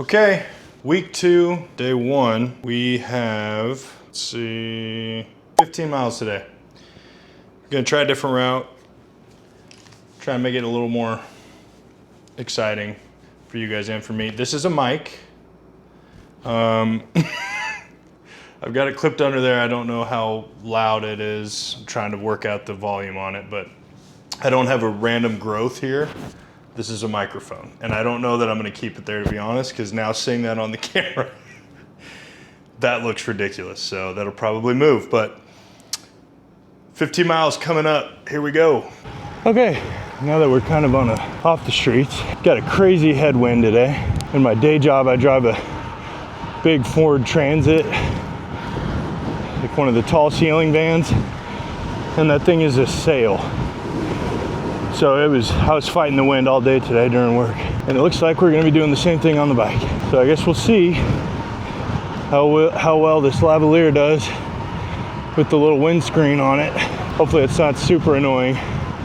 Okay, week 2, day 1. We have, let's see, 15 miles today. We're gonna try a different route. Try and make it a little more exciting for you guys and for me. This is a mic. I've got it clipped under there. I don't know how loud it is. I'm trying to work out the volume on it, but I don't have a random growth here. This is a microphone, and I don't know that I'm gonna keep it there, to be honest, because now seeing that on the camera, that looks ridiculous, so that'll probably move, but 15 miles coming up, here we go. Okay, now that we're kind of off the streets, got a crazy headwind today. In my day job, I drive a big Ford Transit, like one of the tall ceiling vans, and that thing is a sail. So I was fighting the wind all day today during work. And it looks like we're gonna be doing the same thing on the bike. So I guess we'll see how well this lavalier does with the little windscreen on it. Hopefully it's not super annoying,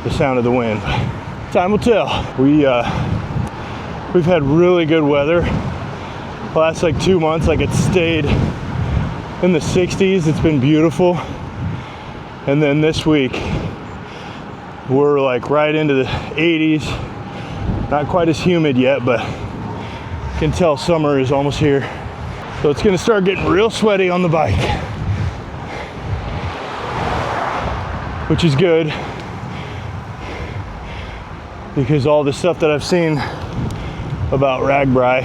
the sound of the wind. Time will tell. We've had really good weather. The last like 2 months, like it stayed in the 60s. It's been beautiful. And then this week, we're like right into the 80s. Not quite as humid yet, but you can tell summer is almost here. So it's gonna start getting real sweaty on the bike, which is good, because all the stuff that I've seen about RAGBRAI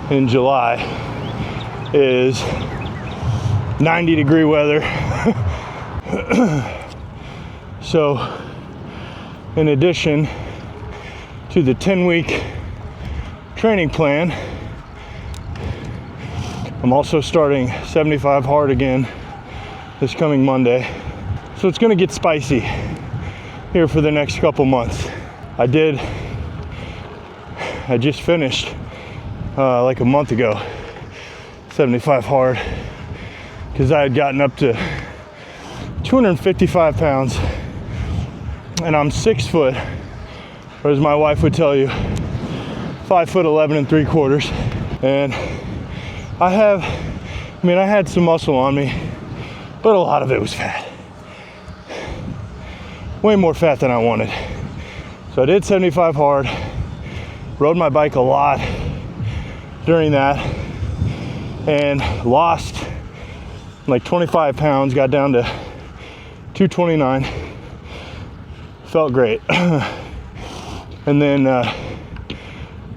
in July is 90-degree weather. So, in addition to the 10-week training plan, I'm also starting 75 hard again this coming Monday. So it's gonna get spicy here for the next couple months. I just finished like a month ago, 75 hard, because I had gotten up to 255 pounds. And I'm 6 foot, or as my wife would tell you, 5'11" 3/4. And I had some muscle on me, but a lot of it was fat. Way more fat than I wanted. So I did 75 hard, rode my bike a lot during that, and lost like 25 pounds, got down to 229. Felt great. And then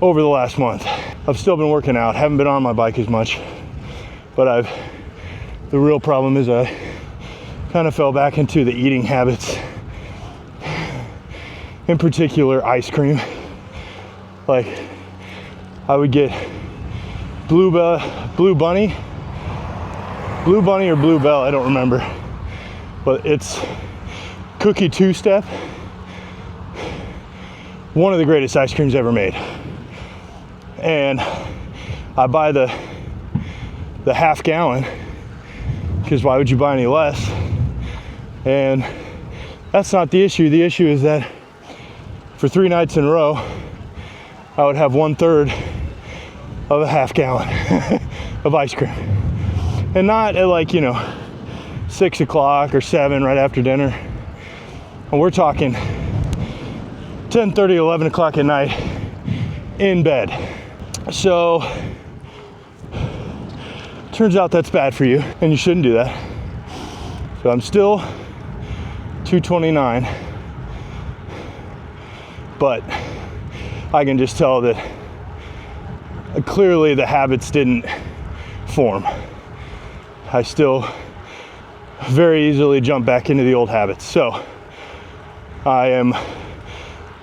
over the last month, I've still been working out, haven't been on my bike as much, but the real problem is I kind of fell back into the eating habits, in particular ice cream. Like I would get Blue Bunny or Blue Bell, I don't remember, but it's cookie two-step. One of the greatest ice creams ever made. And I buy the half gallon, because why would you buy any less? And that's not the issue. The issue is that for 3 nights in a row, I would have 1/3 of a half gallon of ice cream. And not at 6 o'clock or 7 right after dinner. And we're talking 10:30, 11 o'clock at night in bed. So turns out that's bad for you, and you shouldn't do that. So I'm still 229, but I can just tell that clearly the habits didn't form. I still very easily jump back into the old habits. So I am,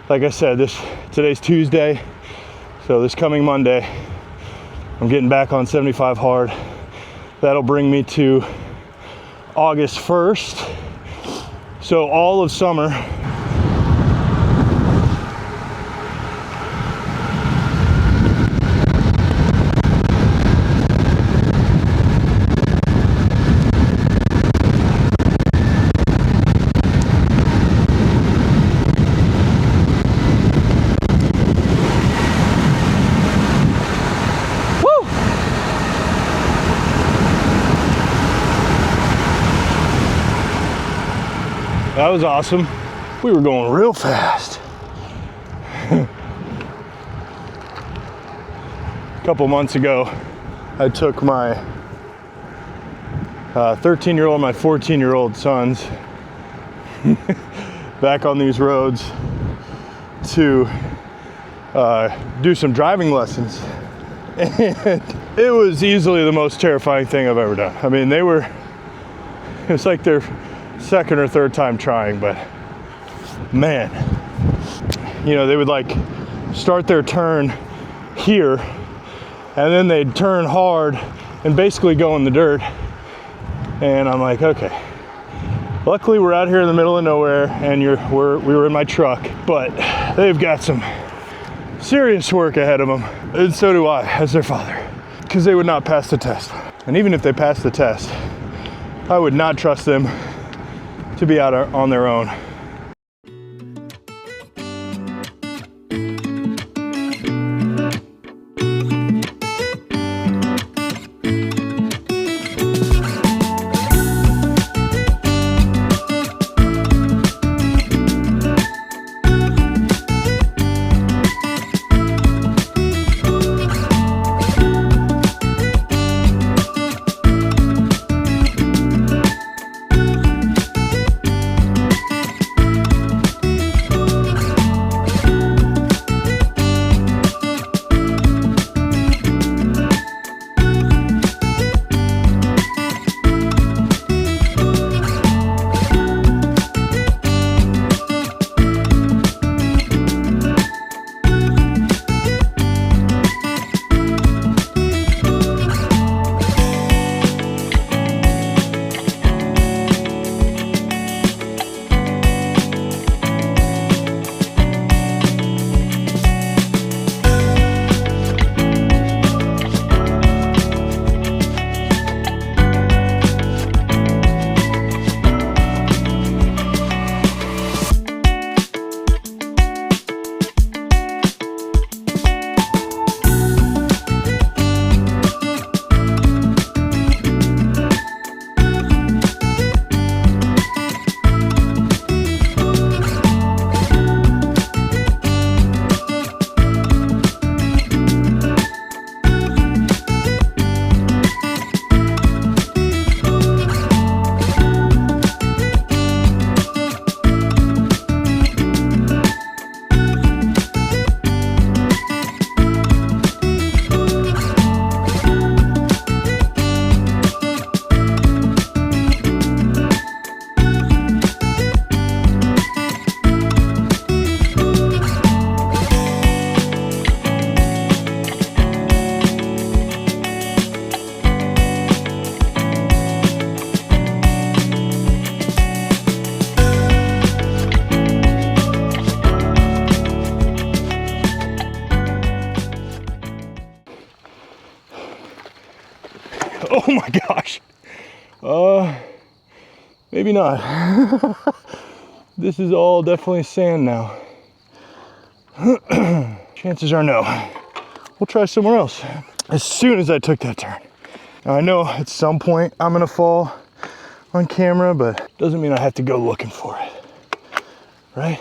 like I said, today's Tuesday, so this coming Monday, I'm getting back on 75 hard. That'll bring me to August 1st. So all of summer, That was awesome. We were going real fast. A couple months ago, I took my 13-year-old and my 14-year-old sons back on these roads to do some driving lessons. And it was easily the most terrifying thing I've ever done. I mean, it's like their second or third time trying, but man, you know, they would like start their turn here and then they'd turn hard and basically go in the dirt. And I'm like, okay, luckily we're out here in the middle of nowhere and we were in my truck, but they've got some serious work ahead of them. And so do I as their father, because they would not pass the test. And even if they passed the test, I would not trust them to be out on their own. Oh my gosh. Maybe not. This is all definitely sand now. Chances are no. We'll try somewhere else. As soon as I took that turn. Now I know at some point I'm gonna fall on camera, but doesn't mean I have to go looking for it, right?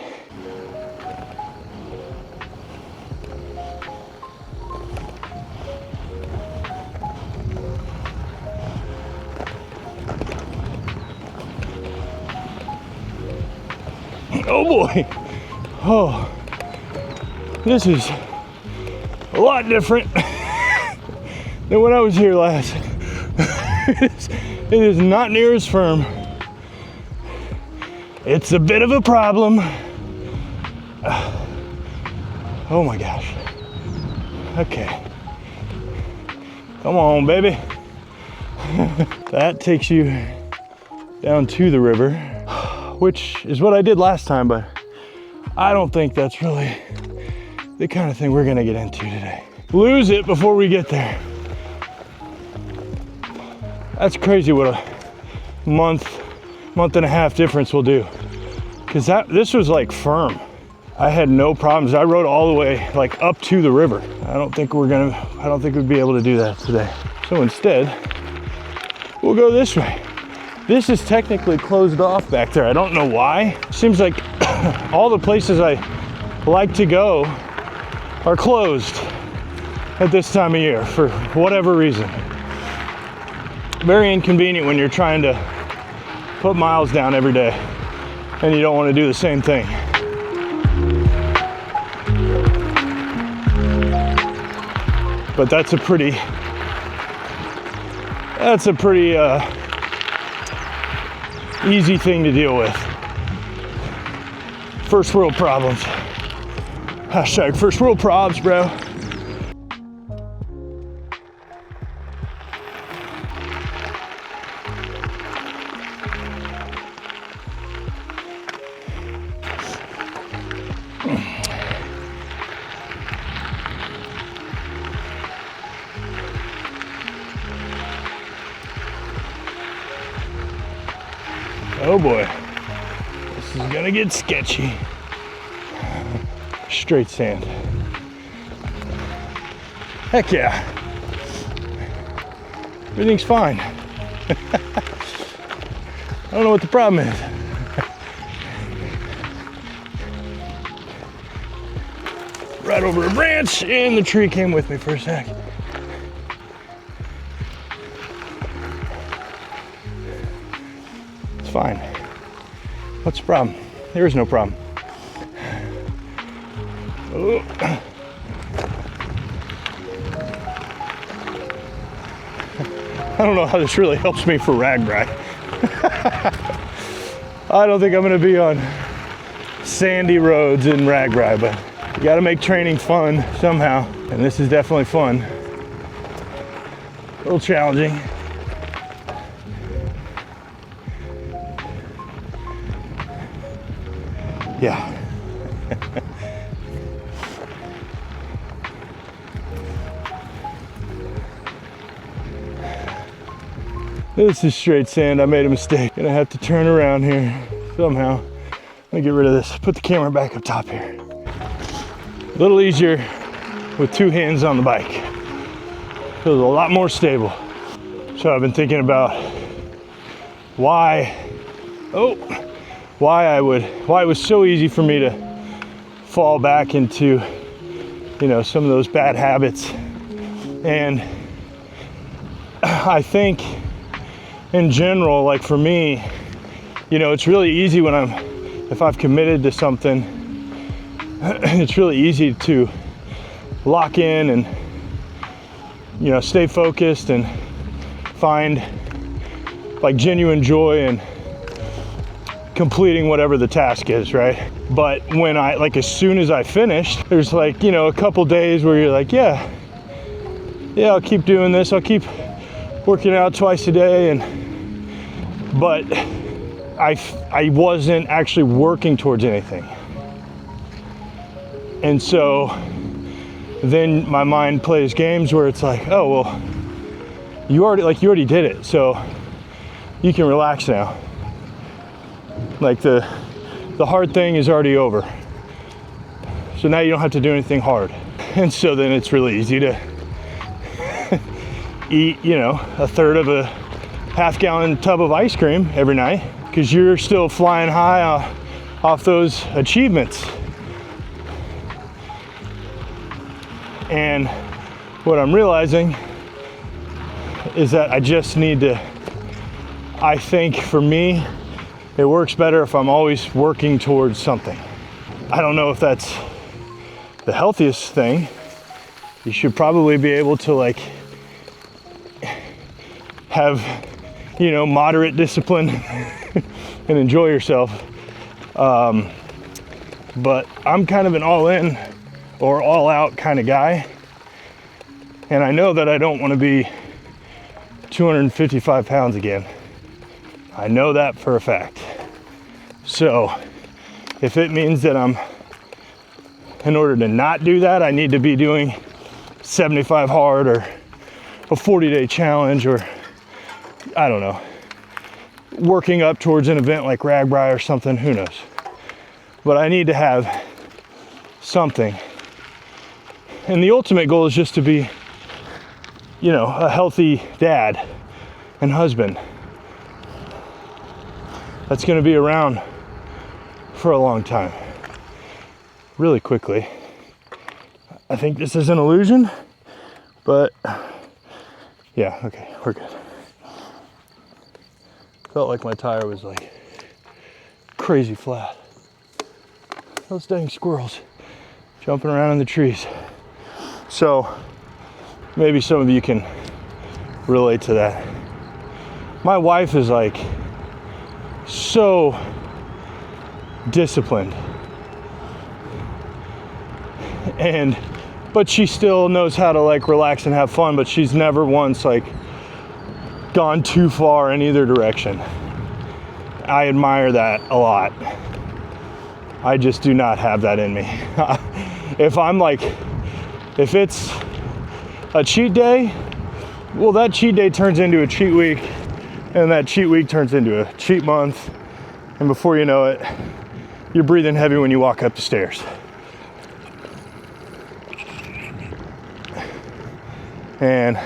Oh boy. Oh, this is a lot different than when I was here last. It is not near as firm. It's a bit of a problem. Oh my gosh. Okay. Come on, baby. That takes you down to the river, which is what I did last time, but I don't think that's really the kind of thing we're gonna get into today. Lose it before we get there. That's crazy what a month and a half difference will do. Because this was like firm. I had no problems. I rode all the way like up to the river. I don't think we'd be able to do that today. So instead, we'll go this way. This is technically closed off back there. I don't know why. Seems like all the places I like to go are closed at this time of year for whatever reason. Very inconvenient when you're trying to put miles down every day and you don't want to do the same thing. But that's a pretty easy thing to deal with. First world problems. Hashtag first world probs, bro. Oh boy, this is gonna get sketchy. Straight sand. Heck yeah. Everything's fine. I don't know what the problem is. Right over a branch and the tree came with me for a sec. It's fine. What's the problem? There is no problem. Oh. I don't know how this really helps me for RAGBRAI. I don't think I'm going to be on sandy roads in RAGBRAI, but you got to make training fun somehow, and this is definitely fun. A little challenging. Yeah. This is straight sand. I made a mistake. Gonna have to turn around here somehow. Let me get rid of this. Put the camera back up top here. A little easier with two hands on the bike. Feels a lot more stable. So I've been thinking about why it was so easy for me to fall back into, you know, some of those bad habits. And I think in general, like for me, you know, it's really easy when if I've committed to something, it's really easy to lock in and, you know, stay focused and find like genuine joy in completing whatever the task is, right? But when as soon as I finished, there's like, you know, a couple days where you're like, yeah, I'll keep doing this. I'll keep working out twice a day. But I wasn't actually working towards anything. And so then my mind plays games where it's like, oh, well, you already did it. So you can relax now. Like the hard thing is already over. So now you don't have to do anything hard. And so then it's really easy to eat, you know, a third of a half-gallon tub of ice cream every night because you're still flying high off those achievements. And what I'm realizing is that I just need to, I think for me, it works better if I'm always working towards something. I don't know if that's the healthiest thing. You should probably be able to like have, you know, moderate discipline and enjoy yourself. But I'm kind of an all in or all out kind of guy. And I know that I don't want to be 255 pounds again. I know that for a fact. So if it means that in order to not do that, I need to be doing 75 hard or a 40-day challenge, or I don't know, working up towards an event like RAGBRAI or something, who knows. But I need to have something. And the ultimate goal is just to be, you know, a healthy dad and husband. that's gonna be around for a long time. Really quickly. I think this is an illusion, but yeah, okay, we're good. Felt like my tire was like crazy flat. Those dang squirrels jumping around in the trees. So maybe some of you can relate to that. My wife is like so disciplined, but she still knows how to like relax and have fun, but she's never once like gone too far in either direction. I admire that a lot. I just do not have that in me. If it's a cheat day, well, that cheat day turns into a cheat week, and that cheat week turns into a cheat month, and before you know it, you're breathing heavy when you walk up the stairs. And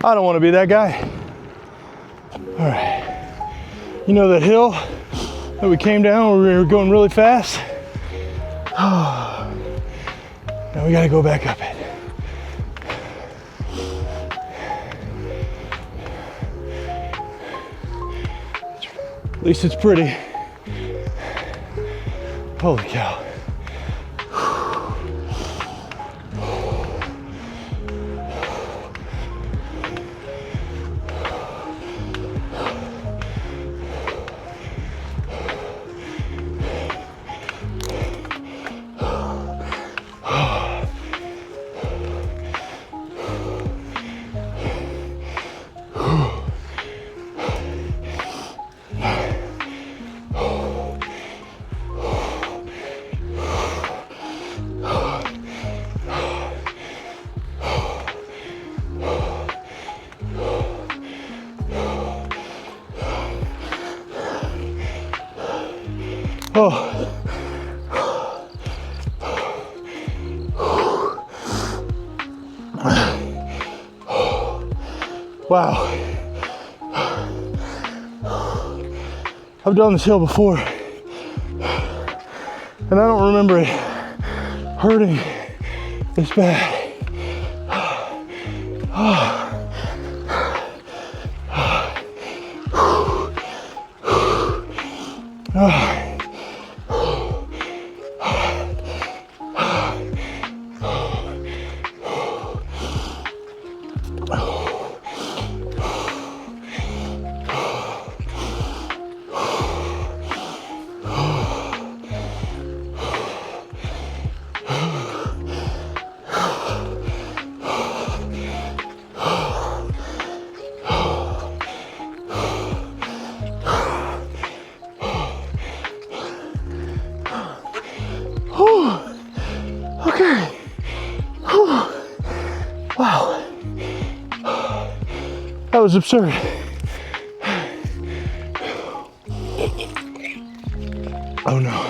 I don't want to be that guy. All right, you know that hill that we came down where we were going really fast? Now we gotta go back up it. At least it's pretty. Holy cow. Oh. Wow. I've done this hill before, and I don't remember it hurting this bad. Okay. Wow. That was absurd. Oh no.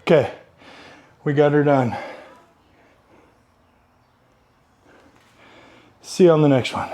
Okay, we got her done. See you on the next one.